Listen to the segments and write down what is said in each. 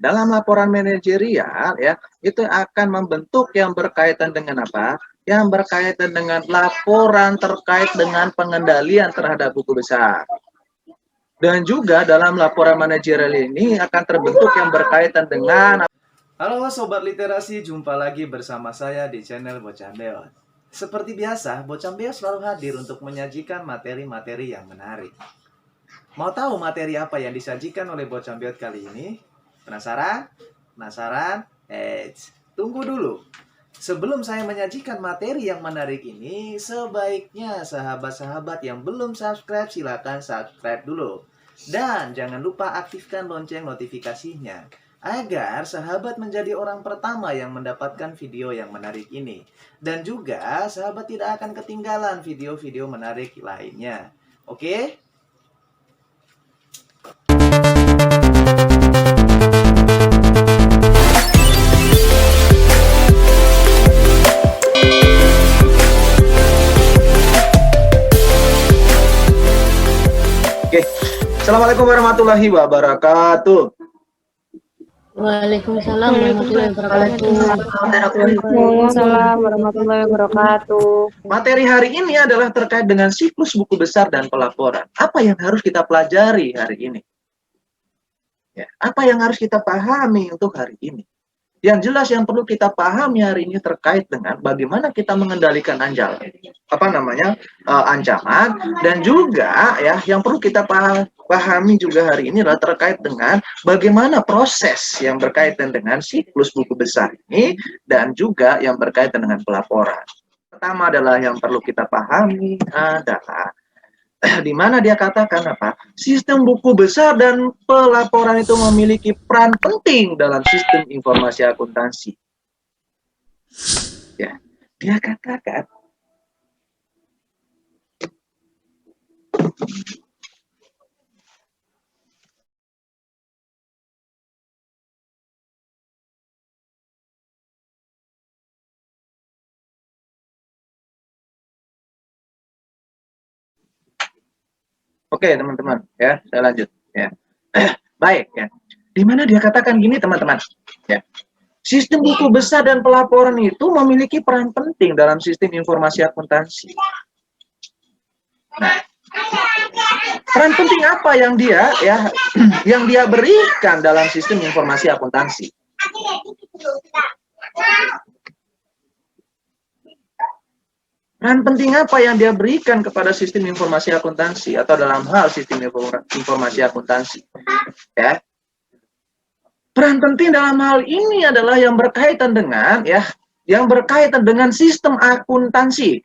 dalam laporan manajerial ya, itu akan membentuk yang berkaitan dengan apa? Yang berkaitan dengan laporan terkait dengan pengendalian terhadap buku besar. Dan juga dalam laporan manajerial ini akan terbentuk yang berkaitan dengan... Halo Sobat Literasi, jumpa lagi bersama saya di channel Bocambeot. Seperti biasa, Bocambeot selalu hadir untuk menyajikan materi-materi yang menarik. Mau tahu materi apa yang disajikan oleh Bocambeot kali ini? Penasaran? Penasaran? Tunggu dulu. Sebelum saya menyajikan materi yang menarik ini, sebaiknya sahabat-sahabat yang belum subscribe silakan subscribe dulu. Dan jangan lupa aktifkan lonceng notifikasinya agar sahabat menjadi orang pertama yang mendapatkan video yang menarik ini. Dan juga sahabat tidak akan ketinggalan video-video menarik lainnya. Oke? Assalamualaikum warahmatullahi wabarakatuh. Waalaikumsalam warahmatullahi wabarakatuh. Waalaikumsalam warahmatullahi wabarakatuh. Materi hari ini adalah terkait dengan siklus buku besar dan pelaporan. Apa yang harus kita pelajari hari ini? Ya, apa yang harus kita pahami untuk hari ini? Yang jelas yang perlu kita pahami hari ini terkait dengan bagaimana kita mengendalikan ancaman, dan juga ya yang perlu kita pahami juga hari ini adalah terkait dengan bagaimana proses yang berkaitan dengan siklus buku besar ini dan juga yang berkaitan dengan pelaporan. Pertama adalah yang perlu kita pahami adalah di mana dia katakan apa? Sistem buku besar dan pelaporan itu memiliki peran penting dalam sistem informasi akuntansi. Ya, dia katakan Oke, teman-teman, ya, saya lanjut, ya. Baik, ya. Di mana dia katakan gini, teman-teman, ya. Sistem buku besar dan pelaporan itu memiliki peran penting dalam sistem informasi akuntansi. Nah, peran penting apa yang dia berikan dalam sistem informasi akuntansi? Peran penting apa yang dia berikan kepada sistem informasi akuntansi atau dalam hal sistem informasi akuntansi? Ya. Peran penting dalam hal ini adalah yang berkaitan dengan sistem akuntansi.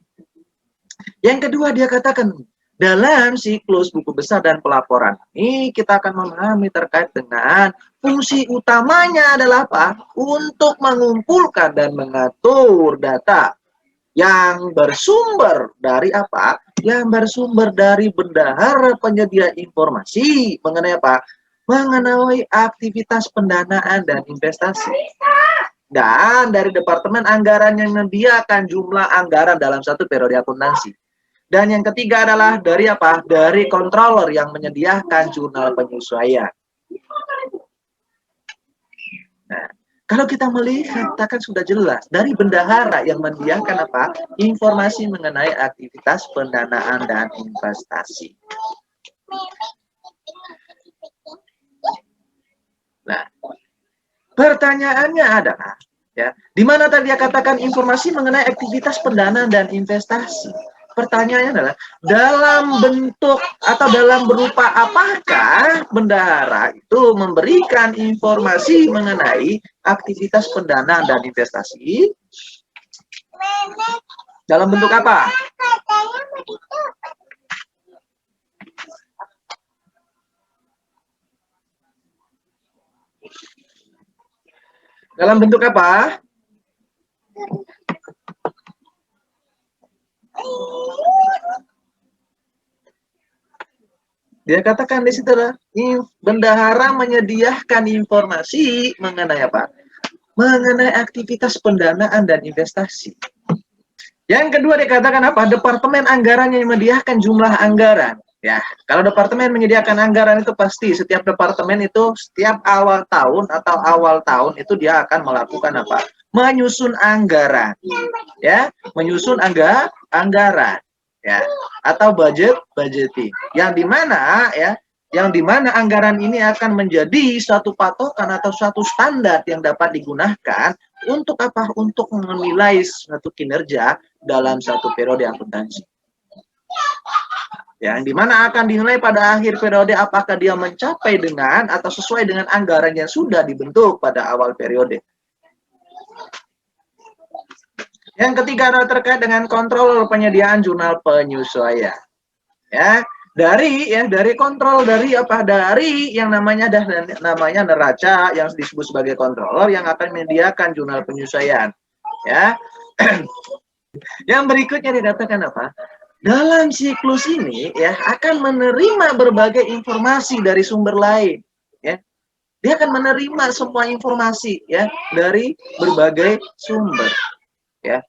Yang kedua dia katakan dalam siklus buku besar dan pelaporan ini kita akan memahami terkait dengan fungsi utamanya adalah apa? Untuk mengumpulkan dan mengatur data yang bersumber dari apa? Yang bersumber dari bendahara penyedia informasi mengenai apa? Mengenai aktivitas pendanaan dan investasi. Dan dari Departemen Anggaran yang menyediakan jumlah anggaran dalam satu periode akuntansi. Dan yang ketiga adalah dari apa? Dari controller yang menyediakan jurnal penyesuaian. Nah, kalau kita melihat, kita kan sudah jelas dari bendahara yang menyediakan apa? Informasi mengenai aktivitas pendanaan dan investasi. Nah, pertanyaannya adalah, ya, di mana tadi dia katakan informasi mengenai aktivitas pendanaan dan investasi? Pertanyaannya adalah dalam bentuk atau dalam berupa apakah bendahara itu memberikan informasi mengenai aktivitas pendanaan dan investasi? Dalam bentuk apa? Dalam bentuk apa? Dia katakan di situ adalah bendahara menyediakan informasi mengenai apa? Mengenai aktivitas pendanaan dan investasi. Yang kedua dikatakan apa? Departemen Anggaran yang menyediakan jumlah anggaran. Ya, kalau departemen menyediakan anggaran itu pasti setiap departemen itu setiap awal tahun atau awal tahun itu dia akan melakukan apa? Menyusun anggaran, ya, menyusun anggaran, ya, atau budgeting. Yang dimana anggaran ini akan menjadi suatu patokan atau suatu standar yang dapat digunakan untuk apa? Untuk menilai suatu kinerja dalam satu periode akuntansi. Yang dimana akan dinilai pada akhir periode apakah dia mencapai dengan atau sesuai dengan anggaran yang sudah dibentuk pada awal periode. Yang ketiga adalah terkait dengan kontrol penyediaan jurnal penyesuaian. Ya, dari kontrol dari yang namanya neraca yang disebut sebagai controller yang akan menyediakan jurnal penyesuaian. Ya. Yang berikutnya dikatakan apa? Dalam siklus ini ya akan menerima berbagai informasi dari sumber lain, ya. Dia akan menerima semua informasi ya dari berbagai sumber, ya.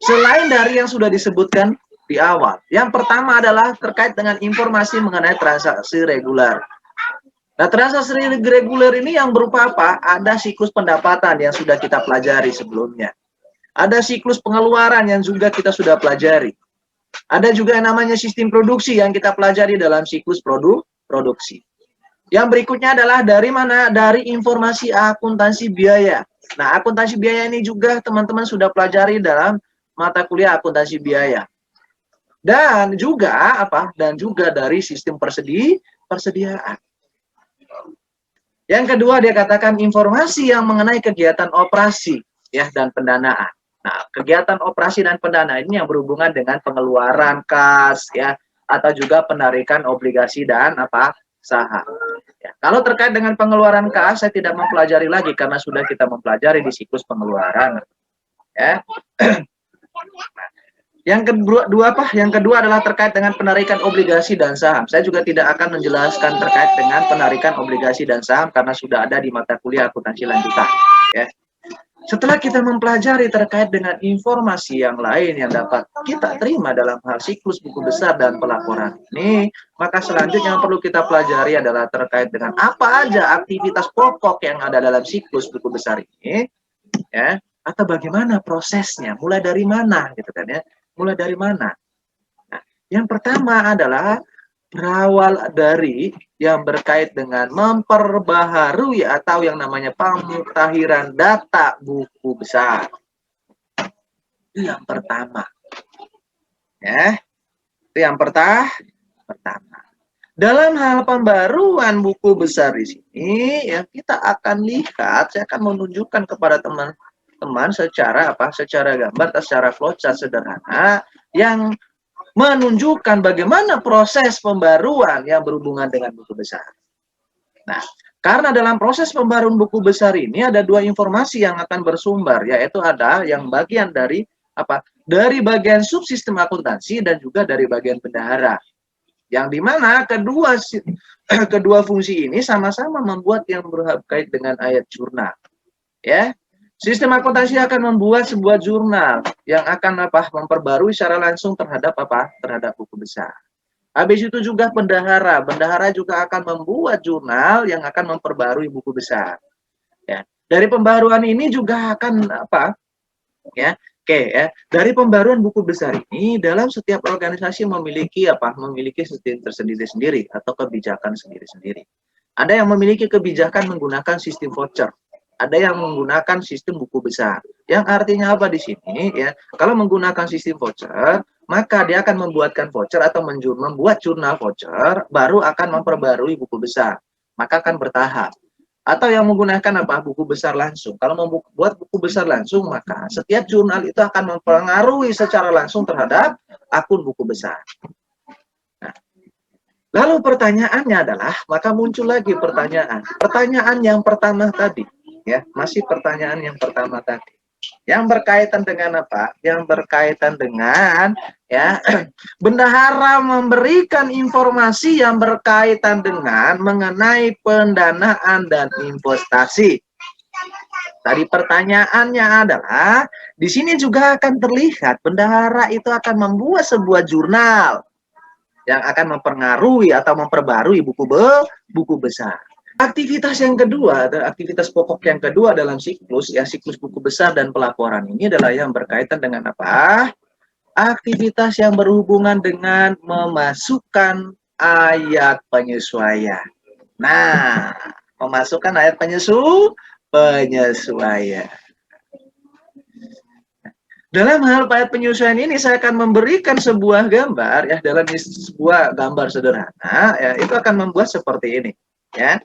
Selain dari yang sudah disebutkan di awal. Yang pertama adalah terkait dengan informasi mengenai transaksi reguler. Nah, transaksi reguler ini yang berupa apa? Ada siklus pendapatan yang sudah kita pelajari sebelumnya. Ada siklus pengeluaran yang juga kita sudah pelajari. Ada juga yang namanya sistem produksi yang kita pelajari dalam siklus produksi. Yang berikutnya adalah dari mana? Dari informasi akuntansi biaya. Nah, akuntansi biaya ini juga teman-teman sudah pelajari dalam mata kuliah akuntansi biaya. Dan juga apa? Dan juga dari sistem persediaan. Yang kedua dia katakan informasi yang mengenai kegiatan operasi ya dan pendanaan. Nah, kegiatan operasi dan pendanaan ini yang berhubungan dengan pengeluaran kas ya atau juga penarikan obligasi dan apa saham. Ya, kalau terkait dengan pengeluaran kas saya tidak mempelajari lagi karena sudah kita mempelajari di siklus pengeluaran. Ya. Yang kedua adalah terkait dengan penarikan obligasi dan saham. Saya juga tidak akan menjelaskan terkait dengan penarikan obligasi dan saham karena sudah ada di mata kuliah akuntansi lanjutan. Ya. Setelah kita mempelajari terkait dengan informasi yang lain yang dapat kita terima dalam hal siklus buku besar dan pelaporan ini, maka selanjutnya yang perlu kita pelajari adalah terkait dengan apa aja aktivitas pokok yang ada dalam siklus buku besar ini, ya, atau bagaimana prosesnya, mulai dari mana, gitu kan ya, mulai dari mana. Nah, yang pertama adalah berawal dari yang berkait dengan memperbaharui atau yang namanya pemutahiran data buku besar. Itu yang pertama. Ya. Itu yang pertama. Dalam hal pembaruan buku besar di sini ya kita akan lihat, saya akan menunjukkan kepada teman-teman secara gambar atau secara flowchart sederhana yang menunjukkan bagaimana proses pembaruan yang berhubungan dengan buku besar. Nah, karena dalam proses pembaruan buku besar ini ada dua informasi yang akan bersumber, yaitu ada yang bagian dari apa? Dari bagian subsistem akuntansi dan juga dari bagian bendahara. Yang dimana kedua fungsi ini sama-sama membuat yang berkait dengan ayat jurnal. Ya. Sistem akuntansi akan membuat sebuah jurnal yang akan memperbarui secara langsung terhadap buku besar. Habis itu juga bendahara juga akan membuat jurnal yang akan memperbarui buku besar. Ya. Dari pembaruan ini juga akan dari pembaruan buku besar ini dalam setiap organisasi memiliki sistem tersendiri-sendiri atau kebijakan sendiri-sendiri. Ada yang memiliki kebijakan menggunakan sistem voucher. Ada yang menggunakan sistem buku besar. Yang artinya apa di sini ya? Kalau menggunakan sistem voucher, maka dia akan membuatkan voucher atau membuat jurnal voucher baru akan memperbarui buku besar. Maka akan bertahap. Atau yang menggunakan buku besar langsung. Kalau membuat buku besar langsung, maka setiap jurnal itu akan mempengaruhi secara langsung terhadap akun buku besar. Nah, lalu pertanyaannya adalah, maka muncul lagi pertanyaan. Pertanyaan yang pertama tadi. Ya, masih pertanyaan yang pertama tadi. Yang berkaitan dengan apa? Yang berkaitan dengan ya bendahara memberikan informasi yang berkaitan dengan mengenai pendanaan dan investasi. Tadi pertanyaannya adalah di sini juga akan terlihat bendahara itu akan membuat sebuah jurnal. yang akan mempengaruhi atau memperbarui buku besar. Aktivitas yang kedua, aktivitas pokok yang kedua dalam siklus, ya siklus buku besar dan pelaporan ini adalah yang berkaitan dengan apa? Aktivitas yang berhubungan dengan memasukkan ayat penyesuaian. Nah, memasukkan ayat penyesuaian. Dalam hal ayat penyesuaian ini saya akan memberikan sebuah gambar ya, dalam sebuah gambar sederhana ya, itu akan membuat seperti ini ya.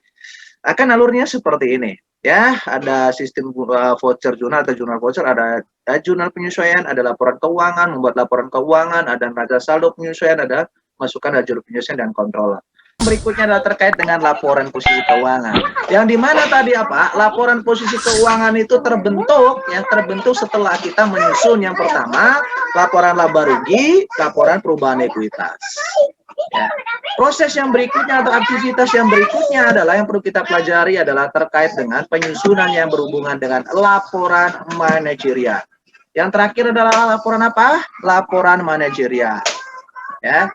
Akan alurnya seperti ini ya, ada sistem voucher jurnal atau jurnal voucher, ada jurnal penyesuaian, ada laporan keuangan, membuat laporan keuangan, ada neraca saldo penyesuaian, ada masukan ada jurnal penyesuaian dan kontrol. Berikutnya adalah terkait dengan laporan posisi keuangan. Yang dimana tadi apa? Laporan posisi keuangan itu terbentuk setelah kita menyusun yang pertama laporan laba rugi, laporan perubahan ekuitas. Ya. Proses yang berikutnya atau aktivitas yang berikutnya adalah yang perlu kita pelajari adalah terkait dengan penyusunan yang berhubungan dengan laporan manajerial. Yang terakhir adalah laporan apa? Laporan manajerial. Ya.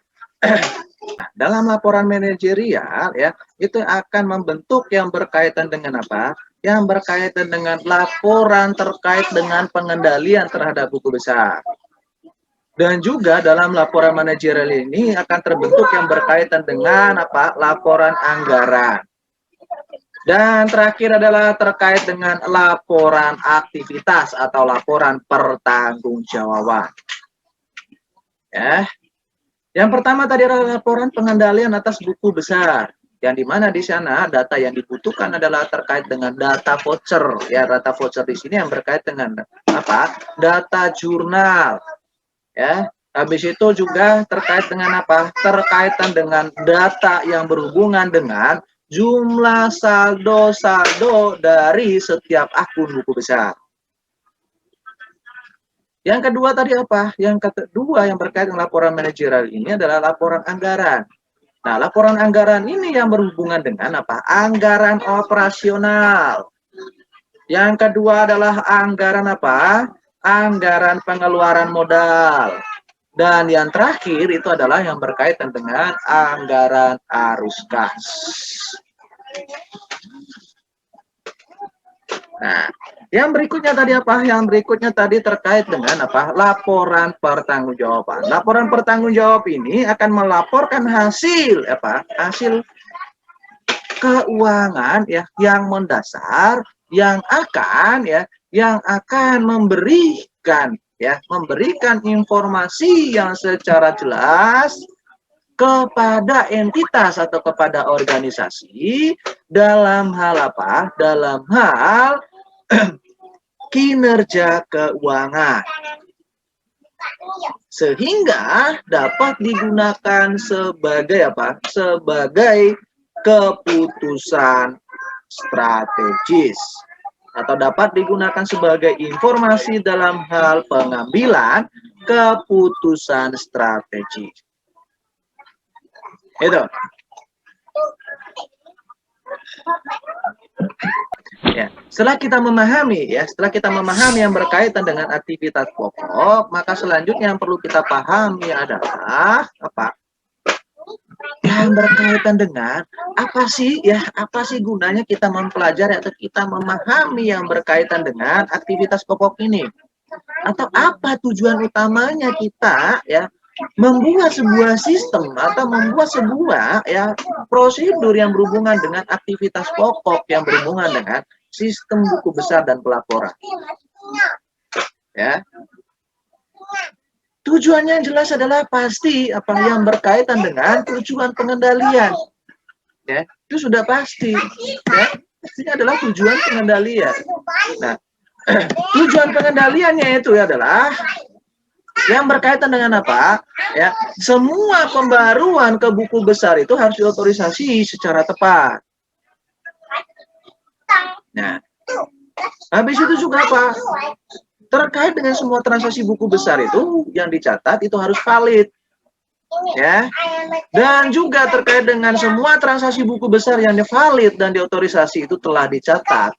Dalam laporan manajerial ya, itu akan membentuk yang berkaitan dengan apa? Yang berkaitan dengan laporan terkait dengan pengendalian terhadap buku besar. Dan juga dalam laporan manajerial ini akan terbentuk yang berkaitan dengan apa? Laporan anggaran. Dan terakhir adalah terkait dengan laporan aktivitas atau laporan pertanggungjawaban. Ya. Yang pertama tadi adalah laporan pengendalian atas buku besar. Yang dimana di sana data yang dibutuhkan adalah terkait dengan data voucher. Ya, data voucher di sini yang berkaitan dengan apa? Data jurnal. Ya, habis itu juga terkait dengan apa? Terkaitan dengan data yang berhubungan dengan jumlah saldo dari setiap akun buku besar. Yang kedua tadi apa? Yang kedua yang berkaitan dengan laporan manajerial ini adalah laporan anggaran. Nah, laporan anggaran ini yang berhubungan dengan apa? Anggaran operasional. Yang kedua adalah anggaran apa? Anggaran pengeluaran modal. Dan yang terakhir itu adalah yang berkaitan dengan anggaran arus kas. Nah, yang berikutnya tadi apa? Yang berikutnya tadi terkait dengan apa? Laporan pertanggungjawaban. Laporan pertanggungjawab ini akan melaporkan hasil apa? Hasil keuangan ya yang mendasar yang akan memberikan informasi yang secara jelas kepada entitas atau kepada organisasi dalam hal apa? Dalam hal kinerja keuangan. Sehingga dapat digunakan sebagai apa? Sebagai keputusan strategis atau dapat digunakan sebagai informasi dalam hal pengambilan keputusan strategis. Itu. Ya, setelah kita memahami yang berkaitan dengan aktivitas pokok, maka selanjutnya yang perlu kita pahami adalah apa? Yang berkaitan dengan apa sih gunanya kita mempelajari atau kita memahami yang berkaitan dengan aktivitas pokok ini, atau apa tujuan utamanya kita ya membuat sebuah sistem atau membuat sebuah ya prosedur yang berhubungan dengan aktivitas pokok yang berhubungan dengan sistem buku besar dan pelaporan ya. Tujuannya jelas adalah pasti apa yang berkaitan dengan tujuan pengendalian. Ya, itu sudah pasti. Ya, pastinya adalah tujuan pengendalian. Nah, tujuan pengendaliannya itu adalah yang berkaitan dengan apa? Ya, semua pembaruan ke buku besar itu harus diotorisasi secara tepat. Nah, habis itu juga apa? Terkait dengan semua transaksi buku besar itu yang dicatat itu harus valid. Ya. Dan juga terkait dengan semua transaksi buku besar yang valid dan diotorisasi itu telah dicatat.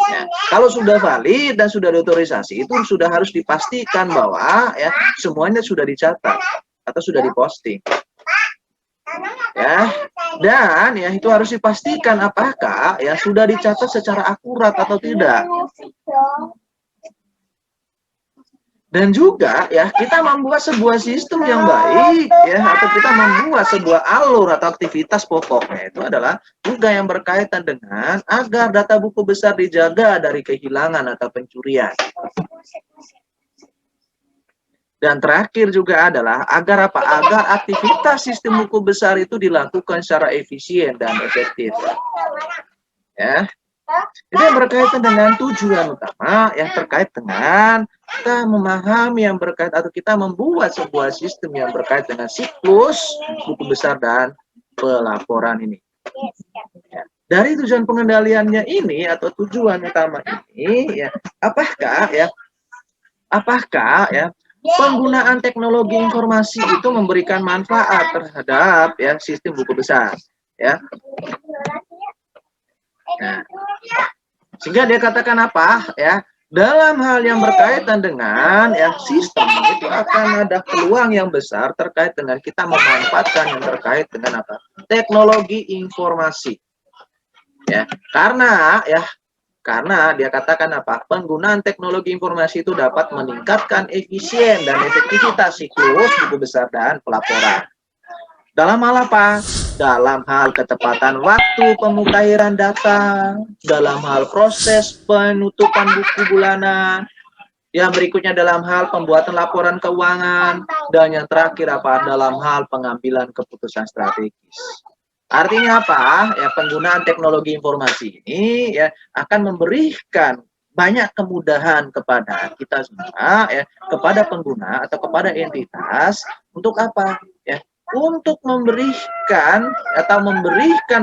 Ya. Kalau sudah valid dan sudah diotorisasi itu sudah harus dipastikan bahwa ya semuanya sudah dicatat atau sudah diposting. Ya. Dan ya itu harus dipastikan apakah ya sudah dicatat secara akurat atau tidak. Dan juga ya kita membuat sebuah sistem yang baik ya atau kita membuat sebuah alur atau aktivitas pokoknya itu adalah juga yang berkaitan dengan agar data buku besar dijaga dari kehilangan atau pencurian. Dan terakhir juga adalah agar apa? Agar aktivitas sistem buku besar itu dilakukan secara efisien dan efektif. Ya. Itu yang berkaitan dengan tujuan utama yang terkait dengan kita memahami yang berkait atau kita membuat sebuah sistem yang berkait dengan siklus buku besar dan pelaporan ini. Ya. Dari tujuan pengendaliannya ini atau tujuan utama ini, ya, apakah penggunaan teknologi informasi itu memberikan manfaat terhadap ya sistem buku besar, ya. Nah, sehingga dia katakan apa ya dalam hal yang berkaitan dengan ya sistem itu akan ada peluang yang besar terkait dengan kita memanfaatkan yang terkait dengan apa teknologi informasi ya karena dia katakan apa penggunaan teknologi informasi itu dapat meningkatkan efisien dan efektivitas siklus buku besar dan pelaporan. Dalam hal apa? Dalam hal ketepatan waktu pemutahiran data, dalam hal proses penutupan buku bulanan, yang berikutnya dalam hal pembuatan laporan keuangan, dan yang terakhir apa? Dalam hal pengambilan keputusan strategis. Artinya apa? Ya penggunaan teknologi informasi ini ya akan memberikan banyak kemudahan kepada kita semua ya, kepada pengguna atau kepada entitas untuk apa? Ya, untuk memberikan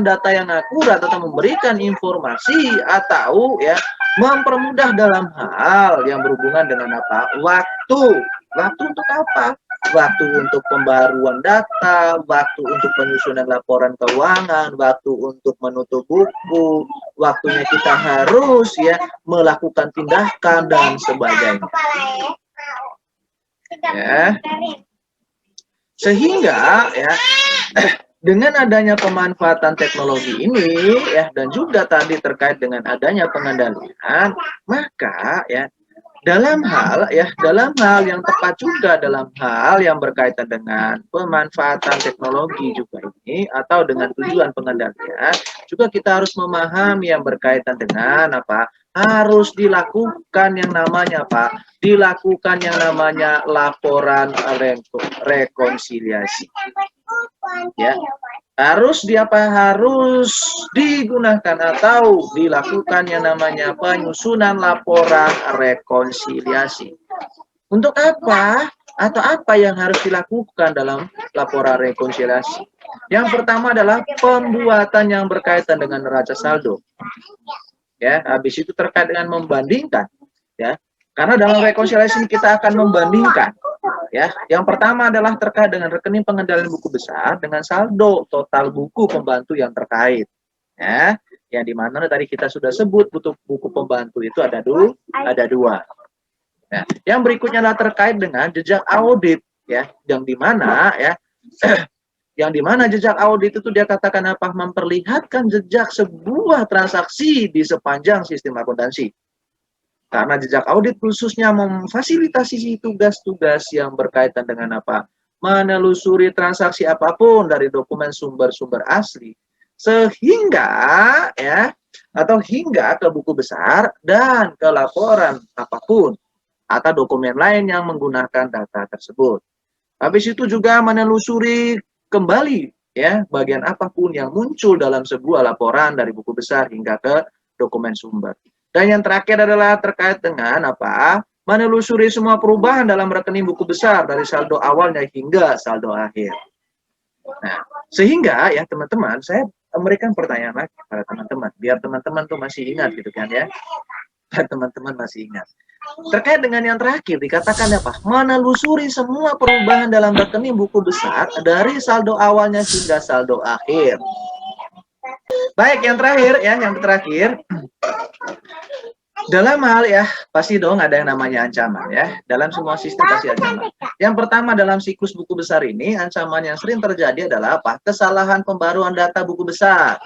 data yang akurat atau memberikan informasi atau ya mempermudah dalam hal yang berhubungan dengan apa? Waktu untuk apa? Waktu untuk pembaruan data, waktu untuk penyusunan laporan keuangan, waktu untuk menutup buku, waktunya kita harus ya melakukan tindakan dan sebagainya. Ya. Sehingga ya dengan adanya pemanfaatan teknologi ini ya dan juga tadi terkait dengan adanya pengendalian, maka ya dalam hal yang tepat juga dalam hal yang berkaitan dengan pemanfaatan teknologi juga ini atau dengan tujuan pengendalian juga kita harus memahami yang berkaitan dengan apa harus dilakukan yang namanya apa dilakukan yang namanya laporan rekonsiliasi ya harus digunakan atau dilakukan yang namanya penyusunan laporan rekonsiliasi. Untuk apa? Atau apa yang harus dilakukan dalam laporan rekonsiliasi? Yang pertama adalah pembuatan yang berkaitan dengan neraca saldo. Ya, habis itu terkait dengan membandingkan, ya. Karena dalam rekonsiliasi ini kita akan membandingkan. Ya, yang pertama adalah terkait dengan rekening pengendalian buku besar dengan saldo total buku pembantu yang terkait. Ya, yang dimana tadi kita sudah sebut buku pembantu itu ada dua. Ya, yang berikutnya adalah terkait dengan jejak audit, ya, yang dimana jejak audit itu dia katakan apa memperlihatkan jejak sebuah transaksi di sepanjang sistem akuntansi. Karena jejak audit khususnya memfasilitasi tugas-tugas yang berkaitan dengan apa? Menelusuri transaksi apapun dari dokumen sumber-sumber asli sehingga hingga ke buku besar dan ke laporan apapun atau dokumen lain yang menggunakan data tersebut. Habis itu juga menelusuri kembali ya bagian apapun yang muncul dalam sebuah laporan dari buku besar hingga ke dokumen sumber. Dan yang terakhir adalah terkait dengan apa? Menelusuri semua perubahan dalam rekening buku besar dari saldo awalnya hingga saldo akhir. Nah, sehingga ya teman-teman, saya memberikan pertanyaan lagi pada teman-teman, biar teman-teman tuh masih ingat gitu kan ya. Biar teman-teman masih ingat. Terkait dengan yang terakhir dikatakan apa? Menelusuri semua perubahan dalam rekening buku besar dari saldo awalnya hingga saldo akhir. Baik, yang terakhir. Dalam hal ya, pasti dong ada yang namanya ancaman ya. Dalam semua sistem pasti ancaman. Yang pertama dalam siklus buku besar ini, ancaman yang sering terjadi adalah apa? Kesalahan pembaruan data buku besar.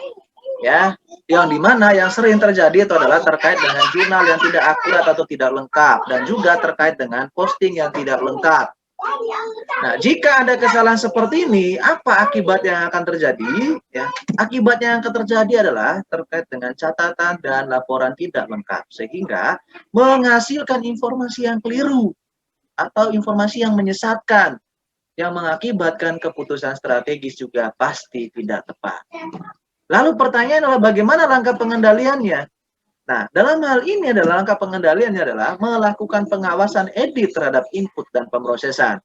Ya, yang dimana yang sering terjadi itu adalah terkait dengan jurnal yang tidak akurat atau tidak lengkap, dan juga terkait dengan posting yang tidak lengkap. Nah, jika ada kesalahan seperti ini, apa akibat yang akan terjadi? Ya, akibat yang akan terjadi adalah terkait dengan catatan dan laporan tidak lengkap, sehingga menghasilkan informasi yang keliru atau informasi yang menyesatkan, yang mengakibatkan keputusan strategis juga pasti tidak tepat. Lalu pertanyaan adalah bagaimana langkah pengendaliannya? Nah, dalam hal ini adalah langkah pengendaliannya adalah melakukan pengawasan edit terhadap input dan pemrosesan.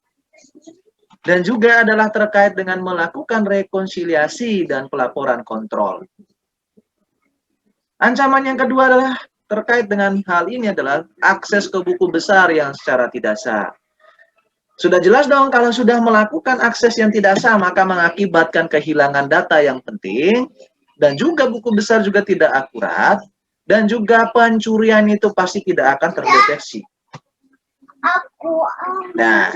Dan juga adalah terkait dengan melakukan rekonsiliasi dan pelaporan kontrol. Ancaman yang kedua adalah terkait dengan hal ini adalah akses ke buku besar yang secara tidak sah. Sudah jelas dong kalau sudah melakukan akses yang tidak sah maka mengakibatkan kehilangan data yang penting, dan juga buku besar juga tidak akurat, dan juga pencurian itu pasti tidak akan terdeteksi. Nah,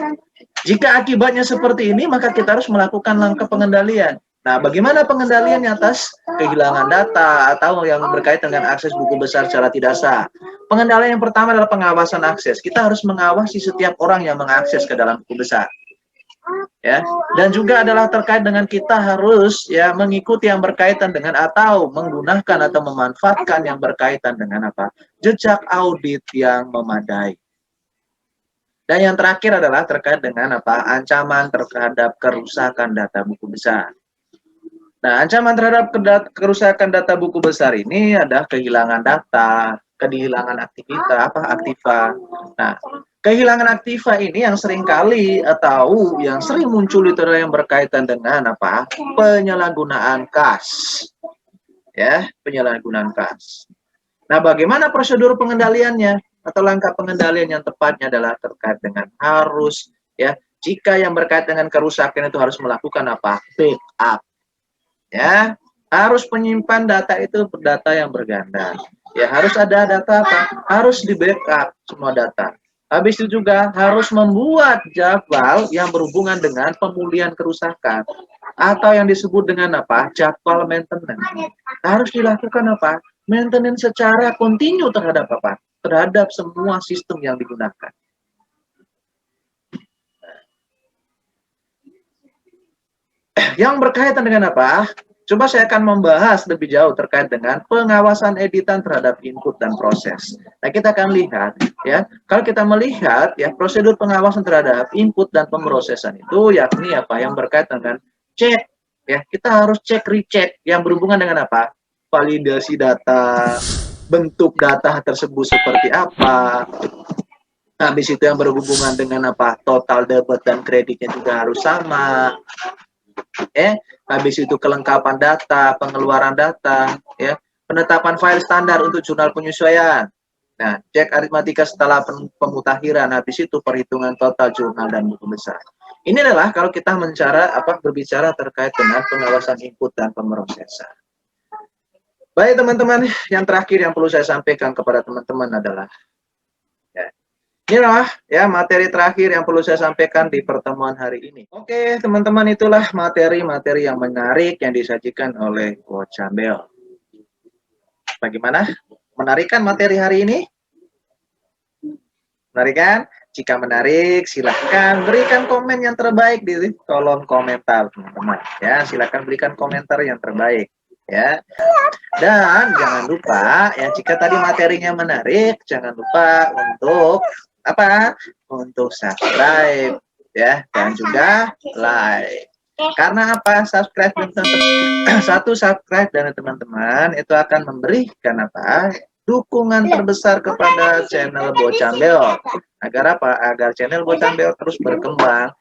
jika akibatnya seperti ini, maka kita harus melakukan langkah pengendalian. Nah, bagaimana pengendaliannya atas kehilangan data atau yang berkaitan dengan akses buku besar secara tidak sah? Pengendalian yang pertama adalah pengawasan akses. Kita harus mengawasi setiap orang yang mengakses ke dalam buku besar. Ya, dan juga adalah terkait dengan kita harus ya mengikuti yang berkaitan dengan atau menggunakan atau memanfaatkan yang berkaitan dengan apa? Jejak audit yang memadai. Dan yang terakhir adalah terkait dengan apa? Ancaman terhadap kerusakan data buku besar. Nah, ancaman terhadap kerusakan data buku besar ini adalah kehilangan data, kehilangan aktiva. Nah, kehilangan aktiva ini yang sering kali atau yang sering muncul itu adalah yang berkaitan dengan apa? Penyalahgunaan kas. Ya, penyalahgunaan kas. Nah, bagaimana prosedur pengendaliannya atau langkah pengendalian yang tepatnya adalah terkait dengan harus ya, jika yang berkaitan dengan kerusakan itu harus melakukan apa? Backup. Ya, harus menyimpan data itu data yang berganda. Ya, harus ada data apa? Harus di backup semua data. Habis itu juga harus membuat jadwal yang berhubungan dengan pemulihan kerusakan atau yang disebut dengan apa? Jadwal maintenance. Harus dilakukan apa? Maintenance secara kontinu terhadap apa? Terhadap semua sistem yang digunakan. Yang berkaitan dengan apa? Coba saya akan membahas lebih jauh terkait dengan pengawasan editan terhadap input dan proses. Nah, kita akan lihat ya, kalau kita melihat ya prosedur pengawasan terhadap input dan pemrosesan itu yakni apa? Yang berkaitan dengan cek ya, kita harus cek recheck yang berhubungan dengan apa? Validasi data, bentuk data tersebut seperti apa. Habis itu yang berhubungan dengan apa? Total debit dan kreditnya juga harus sama. Habis itu kelengkapan data, pengeluaran data, ya, penetapan file standar untuk jurnal penyesuaian. Nah, cek aritmatika setelah pemutakhiran, habis itu perhitungan total jurnal dan buku besar. Ini adalah kalau kita berbicara terkait dengan pengawasan input dan pemrosesan. Baik teman-teman, yang terakhir yang perlu saya sampaikan kepada teman-teman adalah inilah ya materi terakhir yang perlu saya sampaikan di pertemuan hari ini. Oke, teman-teman, itulah materi-materi yang menarik yang disajikan oleh Coach Ambel. Bagaimana? Menarik kan materi hari ini? Menarik kan? Jika menarik, silahkan berikan komen yang terbaik di kolom komentar, teman-teman. Ya, silahkan berikan komentar yang terbaik. Ya, dan jangan lupa ya, jika tadi materinya menarik, jangan lupa untuk untuk subscribe ya, dan juga like. Karena apa? Subscribe satu subscribe dari teman-teman itu akan memberikan apa? Dukungan terbesar kepada channel Bocambel. Agar apa? Agar channel Bocambel terus berkembang.